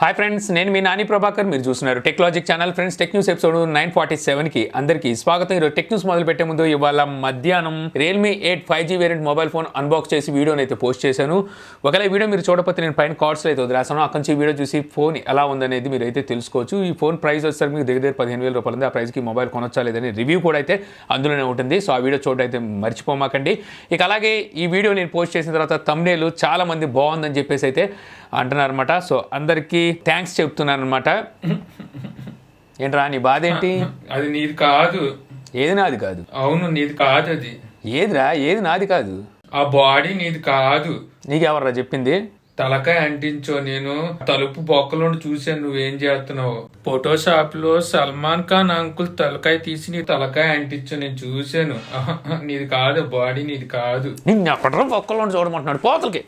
Hi friends, నేను మీ నాని ప్రభాకర్. మీరు చూస్తున్నారు Techlogic channel. Friends, tech news episode 947కి అందరికీ స్వాగతం. ఈరోజు టెక్ న్యూస్ మొదలు పెట్టే ముందు ఇవాళ మధ్యాహ్నం Realme 8 5G variant mobile phone unbox చేసి వీడియోని అయితే పోస్ట్ చేశాను. ఒకవేళ ఈ వీడియో మీరు చూడకపోతే నేను పైన కార్డ్స్లో అయితే వదిలేస్తాను. అక్కడి నుంచి ఈ వీడియో చూసి ఫోన్ ఎలా ఉందనేది మీరు అయితే తెలుసుకోవచ్చు. ఈ ఫోన్ ప్రైస్ వచ్చేసరికి మీకు దగ్గర 15,000 రూపాయలు ఉంది. ఆ ప్రైస్కి మొబైల్ కొనొచ్చా లేదని రివ్యూ కూడా అయితే అందులోనే ఉంటుంది. సో ఆ వీడియో చూడడం అయితే మర్చిపోమాకండి. ఇక అలాగే ఈ వీడియో నేను పోస్ట్ చేసిన తర్వాత థంబ్నెయిల్ చాలా మంది బాగుందని చెప్పేసి అయితే అంటున్నారనమాట. సో అందరికీ థ్యాంక్స్ చెప్తున్నాను అనమాట. ఏంట్రా నీ బాధ ఏంటి? అది నీది కాదు. ఏది నాది కాదు? అవును, నీది కాదు. అది ఏదిరా? ఏది నాది కాదు? ఆ బాడీ నీది కాదు. నీకెవర్రా చెప్పింది? తలకాయ అంటించో. నేను తలుపు బొక్కలో చూశాను నువ్వేం చేస్తున్నావు. ఫోటోషాప్ లో సల్మాన్ ఖాన్ అంకుల్ తలకాయ తీసి నీ తలకాయ అంటించో, నేను చూశాను. నీది కాదు, బాడీ నీది కాదు. నిన్ను ఎక్కడరా బొక్కలో చూడమంటున్నాడు పోతలకి.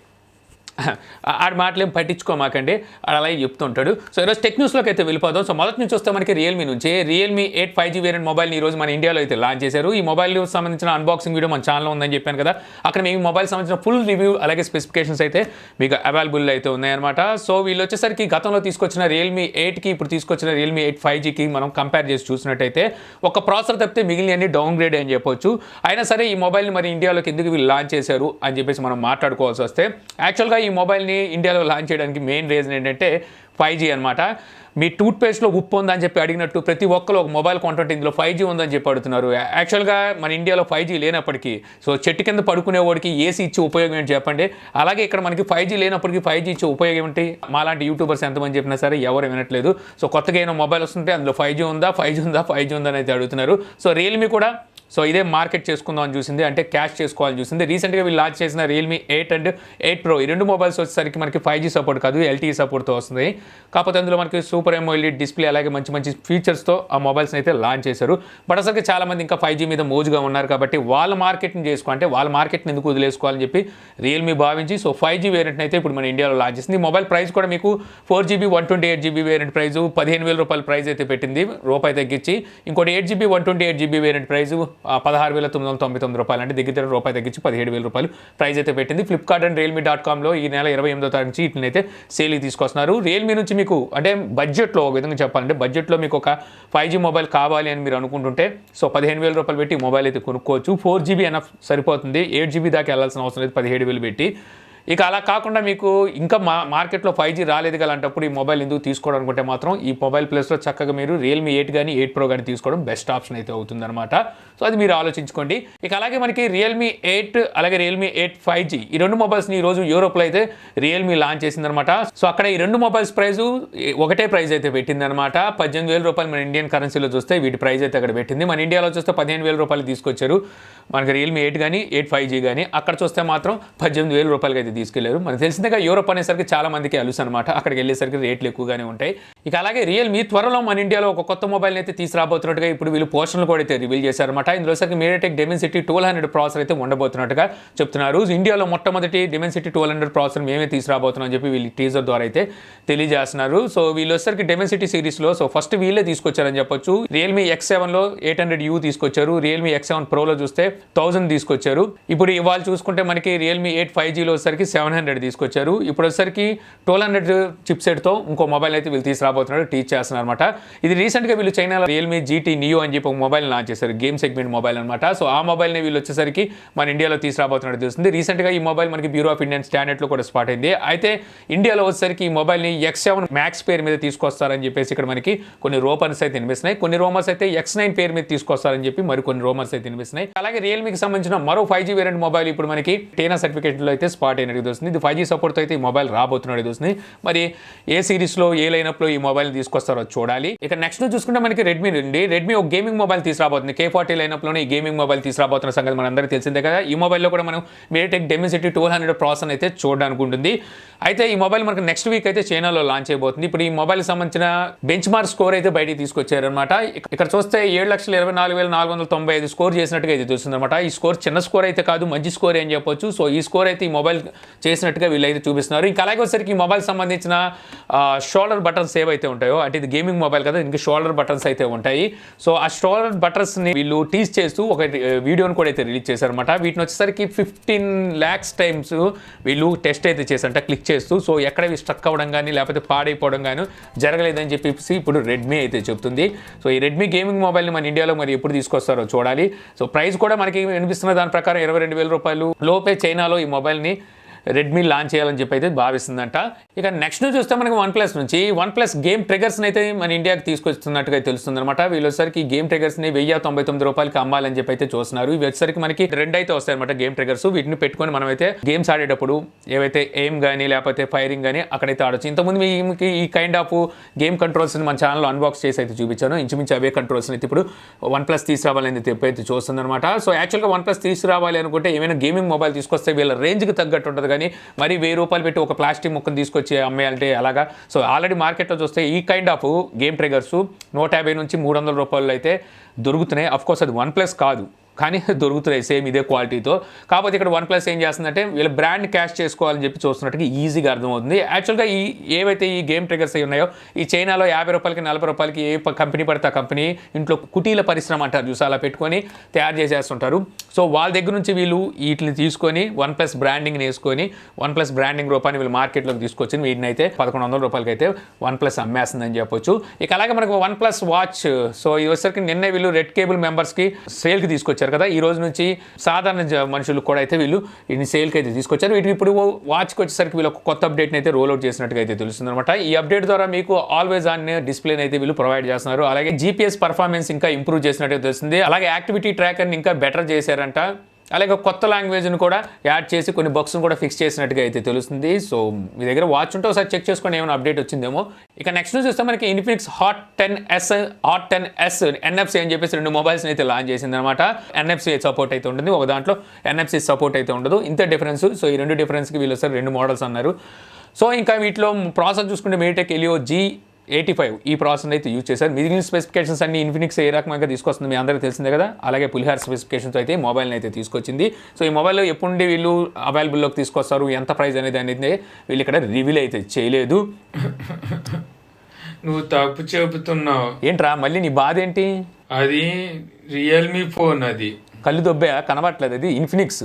ఆడి మాటలేం పట్టించుకోమాకండి, ఆడు అలాగే చెప్తుంటాడు. సో ఈరోజు టెక్ న్యూస్లోకి అయితే వెళ్ళిపోదాం. సో మొదటి నుంచి వస్తే మనకి రియల్మీ 8 5G వేరియంట్ మొబైల్ని ఈరోజు మన ఇండియాలో అయితే లాంచ్ చేశారు. ఈ మొబైల్ సంబంధించిన అన్బాక్సింగ్ వీడియో మన ఛానల్లో ఉందని చెప్పాను కదా. అక్కడ మీకు మొబైల్ సంబంధించిన ఫుల్ రివ్యూ అలాగే స్పెసిఫికేషన్స్ అయితే మీకు అవైలబుల్ అయితే ఉన్నాయన్నమాట. సో వీళ్ళు వచ్చేసరికి గతంలో తీసుకొచ్చిన రియల్మీ 8కి ఇప్పుడు తీసుకొచ్చిన రియల్మీ 8 5Gకి మనం కంపేర్ చేసి చూసినట్టయితే ఒక ప్రాసెసర్ తప్పితే మిగిలిన డౌన్ గ్రేడ్ అని చెప్పొచ్చు. అయినా సరే ఈ మొబైల్ని మరి ఇండియాలోకి ఎందుకు వీళ్ళు లాంచ్ చేశారు అని చెప్పేసి మనం మాట్లాడుకోవాల్సి వస్తే, యాక్చువల్గా ఈ మొబైల్ని ఇండియాలో లాంచ్ చేయడానికి మెయిన్ రీజన్ ఏంటంటే 5G అనమాట. మీ టూత్పేస్ట్లో ఉప్పు ఉందని చెప్పి అడిగినట్టు ప్రతి ఒక్కరు ఒక మొబైల్ కొంటుంటే ఇందులో 5G ఉందని చెప్పి అడుగుతున్నారు. యాక్చువల్గా మన ఇండియాలో 5G లేనప్పటికీ సో చెట్టు కింద పడుకునేవాడికి ఏసీ ఇచ్చే ఉపయోగం ఏంటి చెప్పండి. అలాగే ఇక్కడ మనకి 5G లేనప్పటికీ 5G ఇచ్చే ఉపయోగం ఏంటి? మాలాంటి యూట్యూబర్స్ ఎంతమంది చెప్పినా సరే ఎవరు వినట్లేదు. సో కొత్తగా ఏమైనా మొబైల్ వస్తుంటే అందులో 5G ఉందా అని అయితే అడుగుతున్నారు. సో రియల్మీ కూడా సో ఇదే మార్కెట్ చేసుకుందాం అని చూసింది, అంటే క్యాష్ చేసుకోవాలని చూసింది. రీసెంట్గా వీళ్ళు లాంచ్ చేసిన రియల్మీ 8 అండ్ 8 Pro ఈ రెండు మొబైల్స్ వచ్చేసరికి మనకి 5G సపోర్ట్ కాదు, LTE సపోర్ట్తో వస్తుంది. కాకపోతే అందులో మనకి సూపర్ AMOLED డిస్ప్లే అలాగే మంచి మంచి ఫీచర్స్తో ఆ మొబైల్స్ని అయితే లాంచ్ చేశారు. బట్ అసలు చాలామంది ఇంకా 5G మీద మోజుగా ఉన్నారు కాబట్టి వాళ్ళ మార్కెట్ని అంటే వాళ్ళ మార్కెట్ని ఎందుకు వదిలేసుకోవాలని చెప్పి రియల్మీ భావించి సో 5G వేరియంట్ని అయితే ఇప్పుడు మన ఇండియాలో లాంచ్ చేసింది. మొబైల్ ప్రైస్ కూడా మీకు 4GB 128GB వేరియంట్ ప్రైస్ 15,000 రూపాయల ప్రైస్ అయితే పెట్టింది, రూపాయి తగ్గించి. ఇంకోటి 8GB 128GB వేరియంట్ ప్రైస్ 16,999 రూపాయలు, అంటే దగ్గర రూపాయి తగ్గించి 17,000 రూపాయలు ప్రైస్ అయితే పెట్టింది. ఫ్లిప్కార్ట్ అండ్ రియల్మీ.comలో ఈ నెల 28వ తారీఖు నుంచి వీటిని అయితే సేల్కి తీసుకొస్తున్నారు. రియల్మీ నుంచి మీకు అంటే బడ్జెట్లో ఒక విధంగా చెప్పాలంటే బడ్జెట్లో మీకు ఒక 5G మొబైల్ కావాలి అని మీరు అనుకుంటుంటే సో 15,000 రూపాయలు పెట్టి మొబైల్ అయితే కొనుక్కోవచ్చు. 4GB ఎనఫ్ సరిపోతుంది, 8GB దాకా వెళ్ళాల్సిన అవసరం లేదు 17,000 పెట్టి. ఇక అలా కాకుండా మీకు ఇంకా మార్కెట్లో 5G రాలేదు కదా అంటప్పుడు ఈ మొబైల్ ఎందుకు తీసుకోవడం అనుకుంటే మాత్రం ఈ మొబైల్ ప్లేస్లో చక్కగా మీరు రియల్మీ 8 కానీ 8 Pro కానీ తీసుకోవడం బెస్ట్ ఆప్షన్ అయితే అవుతుందన్నమాట. సో అది మీరు ఆలోచించుకోండి. ఇక అలాగే మనకి రియల్మీ 8 అలాగే రియల్మీ 8 5G ఈ రెండు మొబైల్స్ని ఈరోజు యూరోప్లో అయితే రియల్మీ లాంచ్ చేసిందనమాట. సో అక్కడ ఈ రెండు మొబైల్స్ ప్రైస్ ఒకటే ప్రైస్ అయితే పెట్టిందనమాట. 18,000 రూపాయలు మన ఇండియన్ కరెన్సీలో చూస్తే వీటి ప్రైస్ అయితే అక్కడ పెట్టింది. మన ఇండియాలో చూస్తే 15,000 రూపాయలు తీసుకొచ్చారు మనకి రియల్మీ 8 కానీ 8 5G కానీ. అక్కడ చూస్తే మాత్రం 18,000 రూపాయలకి అయితే తీసుకెళ్లారు. మనకు తెలిసిందిగా యూరోప్ అనేసరికి చాలా మందికి అలుసు అనమాట, అక్కడికి వెళ్ళేసరికి రేట్లు ఎక్కువగానే ఉంటాయి. ఇక అలాగే రియల్మీ త్వరలో మన ఇండియాలో ఒక కొత్త మొబైల్ని అయితే తీసుకురాబోతున్నట్టుగా ఇప్పుడు వీళ్ళు పోస్టర్లు కూడా అయితే రివీల్ చేశారన్నమాట. ఇందులో సరికి మీడియాటెక్ డెమెన్సిటీ 1200 ప్రాసెసర్ అయితే ఉండబోతున్నట్టుగా చెప్తున్నారు. ఇండియాలో మొట్టమొదటి డెమెన్సిటీ 1200 ప్రాసెసర్ మేమే తీసుకురాబోతున్నాం అని చెప్పి వీళ్ళు టీజర్ ద్వారా అయితే తెలియజేస్తున్నారు. సో వీళ్ళు వచ్చేసరికి డెమెన్సిటీ సిరీస్లో సో ఫస్ట్ వీళ్ళే తీసుకొచ్చారని చెప్పొచ్చు. రియల్మీ X7లో 800U తీసుకొచ్చారు, రియల్మీ X7 Proలో చూస్తే 1000 తీసుకొచ్చారు. ఇప్పుడు ఇవాళ చూసుకుంటే మనకి రియల్మీ 8 5Gలో వచ్చేసరికి 700 తీసుకొచ్చారు. ఇప్పుడు వచ్చేసరికి 1200 చిప్ సెట్తో ఇంకో మొబైల్ అయితే వీళ్ళు తీసుకురాబోతున్నారు, టీచ్ చేస్తున్నారు అనమాట. ఇది రీసెంట్గా వీళ్ళు చైనాలో రియల్మీ GT Neo అని చెప్పి ఒక మొబైల్ లాంచ్ చేశారు, గేమ్ సెగ్మెంట్ మొబైల్ అనమాట. సో ఆ మొబైల్ని వీళ్ళు వచ్చేసరికి మన ఇండియాలో తీసుకురాబోతున్నట్టు తెలుస్తుంది. రీసెంట్గా ఈ మొబైల్ మనకి బ్యూరో ఆఫ్ ఇండియన్ స్టాండర్డ్లో కూడా స్పాట్ అయింది. అయితే ఇండియాలో వచ్చేసరికి ఈ మొబైల్ని X7 Max పేరు మీద తీసుకొస్తారని చెప్పేసి ఇక్కడ మనకి కొన్ని రూమర్స్ అయితే వినిపిస్తున్నాయి. కొన్ని రూమర్స్ అయితే X9 పేరు మీద తీసుకొస్తారని చెప్పి మరి కొన్ని రూమర్స్ అయితే వినిపిస్తున్నాయి. అలాగే రియల్మీకి సంబంధించిన మరో 5G వేరియంట్ మొబైల్ ఇప్పుడు మనకి టేనా సర్టిఫికేట్లో అయితే స్పాట్ అయినట్టు తెలుస్తుంది. ఇది 5G సపోర్ట్తో అయితే ఈ మొబైల్ రాబోతున్నట్టు తెలుస్తుంది. మరి ఏ సిరీస్లో ఏ లైనప్లో ఈ మొబైల్ తీసుకొస్తారో చూడాలి. ఇక నెక్స్ట్ చూసుకుంటే మనకి రెడ్మీ నుండి రెడ్మీ ఒక గేమింగ్ మొబైల్ తీసుకురాబోతుంది. K40 లైనప్లోనే ఈ గేమింగ్ మొబైల్ తీసుకురాబోతున్న సంగతి మనందరికీ తెలిసిందే కదా. ఈ మొబైల్లో కూడా మనం మీడియాటెక్ డెమెన్సిటీ 1200 ప్రాసెసర్ అయితే చూడడానికి ఉంటుంది. అయితే ఈ మొబైల్ మనకు నెక్స్ట్ వీక్ అయితే చైనాలో లాంచ్ అయిపోతుంది. ఇప్పుడు ఈ మొబైల్ సంబంధించిన బెంచ్ మార్క్ స్కోర్ అయితే బయటికి తీసుకొచ్చారనమాట. ఇక్కడ చూస్తే 7,24,495 స్కోర్ చేసినట్టుగా అయితే తెలుస్తుందన్నమాట. ఈ స్కోర్ చిన్న స్కోర్ అయితే కాదు, మంచి స్కోర్ అని చెప్పొచ్చు. సో ఈ స్కోర్ అయితే ఈ మొబైల్ చేసినట్టుగా వీళ్ళైతే చూపిస్తున్నారు. ఇంకా అలాగే వచ్చేసరికి ఈ మొబైల్ సంబంధించిన షోల్డర్ బటన్స్ ఏవైతే ఉంటాయో, అంటే ఇది గేమింగ్ మొబైల్ కదా, ఇంకా షోల్డర్ బటన్స్ అయితే ఉంటాయి. సో ఆ షోల్డర్ బటన్స్ని వీళ్ళు టీజ్ చేస్తూ ఒక వీడియోని కూడా అయితే రిలీజ్ చేశారనమాట. వీటిని వచ్చేసరికి 15 lakhs టైమ్స్ వీళ్ళు టెస్ట్ అయితే చేశారంట క్లిక్ చేస్తూ. సో ఎక్కడ స్ట్రక్ అవ్వడం కానీ లేకపోతే పాడైపోవడం కానీ జరగలేదని చెప్పేసి ఇప్పుడు రెడ్మీ అయితే చెప్తుంది. సో ఈ రెడ్మీ గేమింగ్ మొబైల్ని మన ఇండియాలో మరి ఎప్పుడు తీసుకొస్తారో చూడాలి. సో ప్రైస్ కూడా మనకి వినిపిస్తున్న దాని ప్రకారం 22,000 రూపాయలు లోపే చైనాలో ఈ మొబైల్ని రెడ్మీ లాంచ్ చేయాలని చెప్పి అయితే భావిస్తుందంట. ఇక నెక్స్ట్ చూస్తే మనకి వన్ ప్లస్ గేమ్ ట్రిగర్స్ని అయితే మన ఇండియాకి తీసుకొస్తున్నట్టుగా తెలుస్తుంది అనమాట. వీళ్ళు వచ్చేసరికి గేమ్ ట్రిగర్స్ని 1,099 రూపాయలకి అమ్మాలని చెప్పి అయితే చూస్తున్నారు. ఇవి వచ్చేసరికి మనకి 2 అయితే వస్తాయన్నమాట గేమ్ ట్రిగర్స్. వీటిని పెట్టుకొని మనం అయితే గేమ్స్ ఆడేటప్పుడు ఏవైతే ఎయిమ్ కానీ లేకపోతే ఫైరింగ్ కానీ అక్కడైతే ఆడొచ్చు. ఇంతకుముందు మీకు ఈ కైండ్ ఆఫ్ గేమ్ కంట్రోల్స్ని మన ఛానల్లో అన్బాక్స్ చేసి అయితే చూపించాను. ఇంచుమించు అవే కంట్రోల్స్ని అయితే ఇప్పుడు OnePlus తీసుకురావాలని అయితే చూస్తుంది అనమాట. సో యాక్చువల్గా OnePlus తీసుకురావాలి అనుకుంటే ఏమైనా గేమింగ్ మొబైల్ తీసుకొస్తే వీళ్ళ రేంజ్కి తగ్గట్టు ఉంటుంది, కానీ మరి 1,000 రూపాయలు పెట్టి ఒక ప్లాస్టిక్ ముక్కను తీసుకొచ్చి అమ్మేయాలంటే అలాగా. సో ఆల్రెడీ మార్కెట్లో చూస్తే ఈ కైండ్ ఆఫ్ గేమ్ ట్రిగర్స్ 150 నుంచి 300 రూపాయలు అయితే దొరుకుతున్నాయి. అఫ్కోర్స్ అది OnePlus కాదు, కానీ దొరుకుతున్నాయి సేమ్ ఇదే క్వాలిటీతో. కాకపోతే ఇక్కడ OnePlus ఏం చేస్తుందంటే వీళ్ళ బ్రాండ్ క్యాష్ చేసుకోవాలని చెప్పి చూస్తున్నట్టుగా ఈజీగా అర్థమవుతుంది. యాక్చువల్గా ఏవైతే ఈ గేమ్ ట్రిగర్స్ అయి ఉన్నాయో ఈ చైనాలో 50 రూపాయలకి 40 రూపాయలకి ఏ కంపెనీ పడితే ఆ కంపెనీ ఇంట్లో కుటీల పరిశ్రమ అంటారు చూసి అలా పెట్టుకొని తయారు చేసేస్తుంటారు. సో వాళ్ళ దగ్గర నుంచి వీళ్ళు వీటిని తీసుకొని OnePlus బ్రాండింగ్ని వేసుకొని OnePlus బ్రాండింగ్ రూపాన్ని వీళ్ళు మార్కెట్లోకి తీసుకొచ్చి వీటిని అయితే 1,100 రూపాయలకి అయితే OnePlus అమ్మేస్తుందని చెప్పొచ్చు. ఇక అలాగే మనకు OnePlus వాచ్. సో ఈ వచ్చేసరికి నిన్నే వీళ్ళు రెడ్ కేబుల్ మెంబర్స్కి సేల్కి తీసుకొచ్చారు కదా. ఈ రోజు నుంచి సాధారణ మనుషులు కూడా అయితే వీళ్ళు వీటిని సేల్కి అయితే తీసుకొచ్చారు. వీటిని ఇప్పుడు వాచ్కి వచ్చేసరికి వీళ్ళు ఒక కొత్త అప్డేట్ని అయితే రోల్ అవుట్ చేసినట్టుగా అయితే తెలుస్తుంది అనమాట. ఈ అప్డేట్ ద్వారా మీకు ఆల్వేస్ ఆన్ డిస్ప్లేని అయితే వీళ్ళు ప్రొవైడ్ చేస్తున్నారు. అలాగే GPS పర్ఫార్మెన్స్ ఇంకా ఇంప్రూవ్ చేసినట్టుగా తెలుస్తుంది. అలాగే యాక్టివిటీ ట్రాకర్ని ఇంకా బెటర్ చేశారంట. అలాగే కొత్త లాంగ్వేజ్ని కూడా యాడ్ చేసి కొన్ని బగ్స్ని కూడా ఫిక్స్ చేసినట్టుగా అయితే తెలుస్తుంది. సో మీ దగ్గర వాచ్ ఉంటే ఒకసారి చెక్ చేసుకొని ఏమైనా అప్డేట్ వచ్చిందేమో. ఇక నెక్స్ట్ చూస్తే మనకి ఇన్ఫినిక్స్ హాట్ 10s NFC అని చెప్పేసి 2 మొబైల్స్ని అయితే లాంచ్ చేసింది అనమాట. NFC సపోర్ట్ అయితే ఉంటుంది, ఒక దాంట్లో NFC సపోర్ట్ అయితే ఉండదు. ఇంత డిఫరెన్స్. సో ఈ 2 డిఫరెన్స్కి వీళ్ళు సార్ 2 మోడల్స్ అన్నారు. సో ఇంకా వీటిలో ప్రాసెస్ చూసుకుంటే MediaTek Helio G85 ఈ ప్రాసెసర్ అయితే యూజ్ చేశారు. మిగిలిన స్పెసిఫికేషన్స్ అన్ని ఇన్ఫినిక్స్ ఏ రకంగా తీసుకొస్తుంది మీ అందరికీ తెలిసిందే కదా. అలాగే పులిహార్ స్పెసిఫికేషన్స్ అయితే మొబైల్ని అయితే తీసుకొచ్చింది. సో ఈ మొబైల్లో ఎప్పుడు వీళ్ళు అవైలబుల్లోకి తీసుకొస్తారు, ఎంత ప్రైస్ అనేది వీళ్ళు ఇక్కడ రివీల్ అయితే చేయలేదు. నువ్వు తప్పు చెబుతున్నావు. ఏంట్రా మళ్ళీ నీ బాధ ఏంటి? అది రియల్మీ ఫోన్. అది కళ్ళు దొబ్బా కనబట్లేదు. అది ఇన్ఫినిక్స్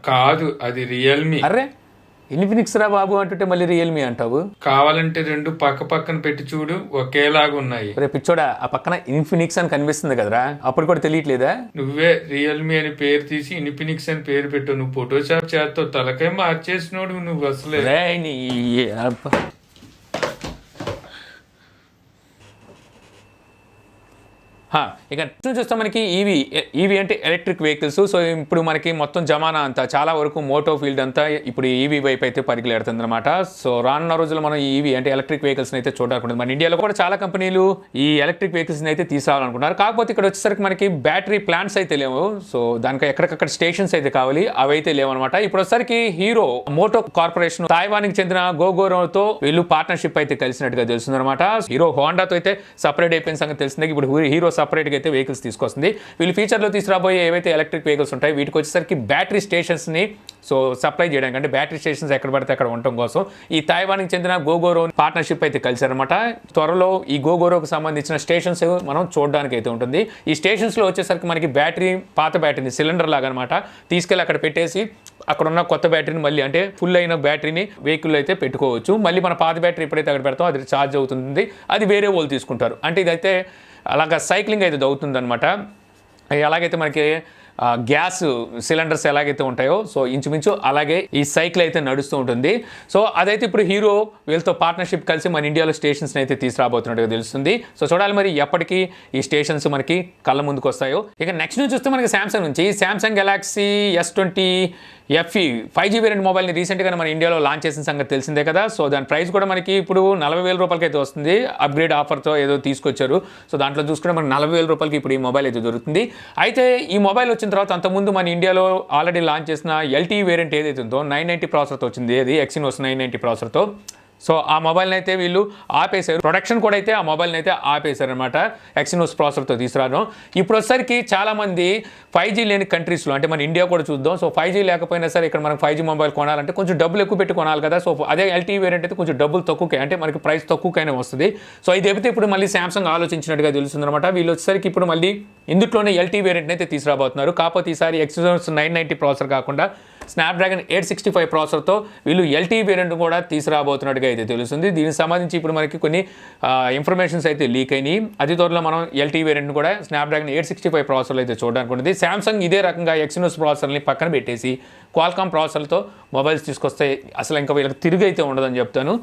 కాదు, అది రియల్మీ. అరే ఇన్ఫినిక్స్ రా బాబు అంటుంటే మళ్ళీ రియల్మీ అంటావు. కావాలంటే 2 పక్క పక్కన పెట్టి చూడు, ఒకేలాగా ఉన్నాయి. రేపు పిచ్చోడా ఆ పక్కన ఇన్ఫినిక్స్ అని కనిపిస్తుంది కదరా, అప్పుడు కూడా తెలియట్లేదా? నువ్వే రియల్మీ అని పేరు తీసి ఇన్ఫినిక్స్ అని పేరు పెట్టు. నువ్వు ఫోటోషాప్ చేస్తావు, తలకాయ మార్చేసినోడు నువ్వు అసలే. ఇక చూస్తే మనకి ఈవీ అంటే ఎలక్ట్రిక్ వెహికల్స్. సో ఇప్పుడు మనకి మొత్తం జమానా అంతా చాలా వరకు మోటో ఫీల్డ్ అంతా ఇప్పుడు ఈవీ వైపు అయితే పరిగెడుతుంది అనమాట. సో రానున్న రోజుల్లో మనం ఈవీ అంటే ఎలక్ట్రిక్ వెహికల్స్ని అయితే చూడాలనుకుంటుంది. మన ఇండియాలో కూడా చాలా కంపెనీలు ఈ ఎలక్ట్రిక్ వెహికల్స్ని అయితే తీసుకురావాలనుకుంటున్నారు. కాకపోతే ఇక్కడ వచ్చేసరికి మనకి బ్యాటరీ ప్లాంట్స్ అయితే లేవు. సో దానికి ఎక్కడికక్కడ స్టేషన్స్ అయితే కావాలి, అవి అయితే లేవు అనమాట. ఇప్పుడు వచ్చేసరికి హీరో మోటో కార్పొరేషన్ తైవాన్కి చెందిన గోగోరోతో వీళ్ళు పార్ట్నర్షిప్ అయితే కలిసినట్టుగా తెలుస్తుంది అనమాట. హీరో హోండాతో అయితే సపరేట్ అయిపోయిన సంగతి తెలిసిందే. ఇప్పుడు హీరో సపరేట్గా అయితే వెహికల్స్ తీసుకొస్తుంది. వీళ్ళు ఫ్యూచర్లో తీసుకురాబోయే ఏవైతే ఎలక్ట్రిక్ వెహికల్స్ ఉంటాయి వీటికి వచ్చేసరికి బ్యాటరీ స్టేషన్స్ని సో సప్లై చేయడానికి, అంటే బ్యాటరీ స్టేషన్స్ ఎక్కడ పడితే అక్కడ ఉండటం కోసం ఈ తైవాన్కి చెందిన గోగోరో పార్ట్నర్షిప్ అయితే కలిసారనమాట. త్వరలో ఈ గోగోరోకి సంబంధించిన స్టేషన్స్ మనం చూడడానికి అయితే ఉంటుంది. ఈ స్టేషన్స్లో వచ్చేసరికి మనకి బ్యాటరీ, పాత బ్యాటరీని సిలిండర్ లాగా అనమాట తీసుకెళ్ళి అక్కడ పెట్టేసి అక్కడ ఉన్న కొత్త బ్యాటరీని మళ్ళీ అంటే ఫుల్ అయిన బ్యాటరీని వెహికల్ అయితే పెట్టుకోవచ్చు. మళ్ళీ మన పాత బ్యాటరీ ఎప్పుడైతే అక్కడ పెడతామో అది ఛార్జ్ అవుతుంది, అది వేరే వాళ్ళు తీసుకుంటారు. అంటే ఇదైతే అలాగా సైక్లింగ్ అయితే అవుతుంది అనమాట. ఎలాగైతే మనకి గ్యాస్ సిలిండర్స్ ఎలాగైతే ఉంటాయో సో ఇంచుమించు అలాగే ఈ సైకిల్ అయితే నడుస్తూ ఉంటుంది. సో అదైతే ఇప్పుడు హీరో వీళ్ళతో పార్ట్నర్షిప్ కలిసి మన ఇండియాలో స్టేషన్స్ అయితే తీసుకురాబోతున్నట్టుగా తెలుస్తుంది. సో చూడాలి మరి ఎప్పటికీ ఈ స్టేషన్స్ మనకి కళ్ళ ముందుకు వస్తాయో. ఇక నెక్స్ట్ నుంచి చూస్తే మనకి సామ్సంగ్ నుంచి Samsung Galaxy S20 FE 5G variant మొబైల్ని రీసెంట్గా మన ఇండియాలో లాంచ్ చేసిన సంగతి తెలిసిందే కదా. సో దాని ప్రైస్ కూడా మనకి ఇప్పుడు 40,000 రూపాయలకి అయితే వస్తుంది. అప్గ్రేడ్ ఆఫర్తో ఏదో తీసుకొచ్చారు. సో దాంట్లో చూసుకుంటే మనకి 40,000 రూపాయలకి ఇప్పుడు ఈ మొబైల్ అయితే దొరుకుతుంది. అయితే ఈ మొబైల్ వచ్చిన తర్వాత అంతకుముందు మన ఇండియాలో ఆల్రెడీ లాంచ్ చేసిన LTE వేరియంట్ ఏదైతే ఉందో 990 ప్రాసెసర్తో వచ్చింది. అది Exynos 990 ప్రాసెసర్తో. సో ఆ మొబైల్ని అయితే వీళ్ళు ఆపేశారు. ప్రొడక్షన్ కూడా అయితే ఆ మొబైల్ని అయితే ఆపేశారు అనమాట. ఎక్సినోస్ ప్రాసెసర్తో తీసుకురావడం. ఇప్పుడు వచ్చేసరికి చాలామంది 5G లేని కంట్రీస్లో, అంటే మన ఇండియా కూడా చూద్దాం. సో 5G లేకపోయినా సరే ఇక్కడ మనం 5G మొబైల్ కొనాలంటే కొంచెం డబ్బులు ఎక్కువ పెట్టి కొనాలి కదా. సో అదే LTE వేరియంట్ అయితే కొంచెం డబ్బులు తక్కువకే, అంటే మనకి ప్రైస్ తక్కువకైనా వస్తుంది. సో ఇది అయితే ఇప్పుడు మళ్ళీ శాంసంగ్ ఆలోచించినట్టుగా తెలుస్తుంది అనమాట. వీళ్ళు వచ్చేసరికి ఇప్పుడు మళ్ళీ ఇందులోనే LTE వేరియంట్ అయితే తీసుకురాబోతున్నారు. కాకపోతే ఈసారి ఎక్సినోస్ 990 ప్రాసెసర్ కాకుండా స్నాప్డ్రాగన్ 865 ప్రాసెసర్తో వీళ్ళు LTE వేరియంట్ కూడా తీసుకురాబోతున్నట్టుగా అయితే తెలుస్తుంది. దీనికి సంబంధించి ఇప్పుడు మనకి కొన్ని ఇన్ఫర్మేషన్స్ అయితే లీక్ అయినాయి. అతి త్వరలో మనం LTE వేరియంట్ కూడా స్నాప్డ్రాగన్ 865 ప్రాసెసర్లు అయితే చూడడానికి ఉంటుంది. శాంసంగ్ ఇదే రకంగా ఎక్సినోస్ ప్రాసెసర్ని పక్కన పెట్టేసి క్వాల్కామ్ ప్రాసెసర్లతో మొబైల్స్ తీసుకొస్తే అసలు ఇంకా వీళ్ళకి తిరిగి అయితే ఉండదని చెప్తాను.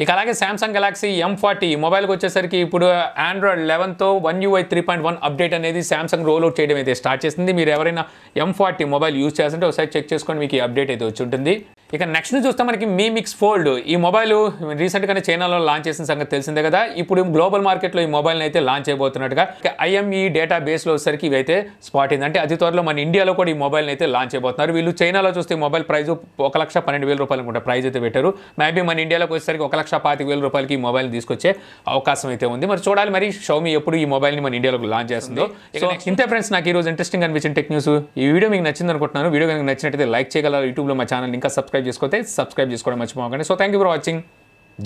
ఇక అలాగే సామ్సంగ్ గెలాక్సీ M40 మొబైల్కి వచ్చేసరికి ఇప్పుడు ఆండ్రాయిడ్ 11తో One UI 3.1 అప్డేట్ అనేది సామ్సంగ్ రోల్ అవుట్ చేయడం అయితే స్టార్ట్ చేసింది. మీరు ఎవరైనా M40 మొబైల్ యూజ్ చేస్తుంటే ఒకసారి చెక్ చేసుకొని మీకు ఈ అప్డేట్ అయితే వచ్చి ఉంటుంది. ఇక నెక్స్ట్ చూస్తే మనకి Mi Mix Fold. ఈ మొబైల్ రీసెంట్గానే చైనాలో లాంచ్ చేసిన సంగతి తెలిసిందే కదా. ఇప్పుడు గ్లోబల్ మార్కెట్లో ఈ మొబైల్ని అయితే లాంచ్ చేయబోతున్నట్టుగా IME డేటా బేస్లో వచ్చేసరికి ఇవైతే స్పాట్ అయింది. అంటే అతి త్వరలో మన ఇండియాలో కూడా ఈ మొబైల్ని అయితే లాంచ్ చేయబోతున్నారు. వీళ్ళు చైనాలో చూస్తే ఈ మొబైల్ ప్రైస్ 1,12,000 రూపాయలు అనుకుంటా ప్రైస్ అయితే పెట్టారు. మేబీ మన ఇండియాలోకి వచ్చేసరికి 1,25,000 రూపాయలకి ఈ మొబైల్ తీసుకొచ్చే అవకాశం అయితే ఉంది. మరి చూడాలి మరి Xiaomi ఎప్పుడు ఈ మొబైల్ని మన ఇండియాలోకి లాంచ్ చేస్తుందో. సో ఇంతే ఫ్రెండ్స్, నాకు ఈరోజు ఇంట్రెస్టింగ్ అనిపించిన టెక్ న్యూస్. ఈ వీడియో మీకు నచ్చింది అనుకుంటున్నాను. వీడియో కనుక నచ్చినట్టయితే లైక్ చేయగలరు. యూట్యూబ్లో మా ఛానల్ ఇంకా సబ్స్క్రైబ్ చేసుకోతే సబ్స్క్రైబ్ చేసుకోవడం మర్చిపోకండి. So thank you for watching.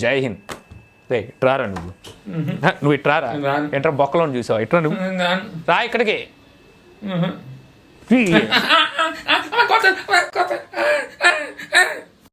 జై హింద్. రే ఇట్రారా నువ్వు ఇట్రారా ఎంట్రా బొక్కలో చూసావు. ఇట్రా నువ్వు రా ఇక్కడికి.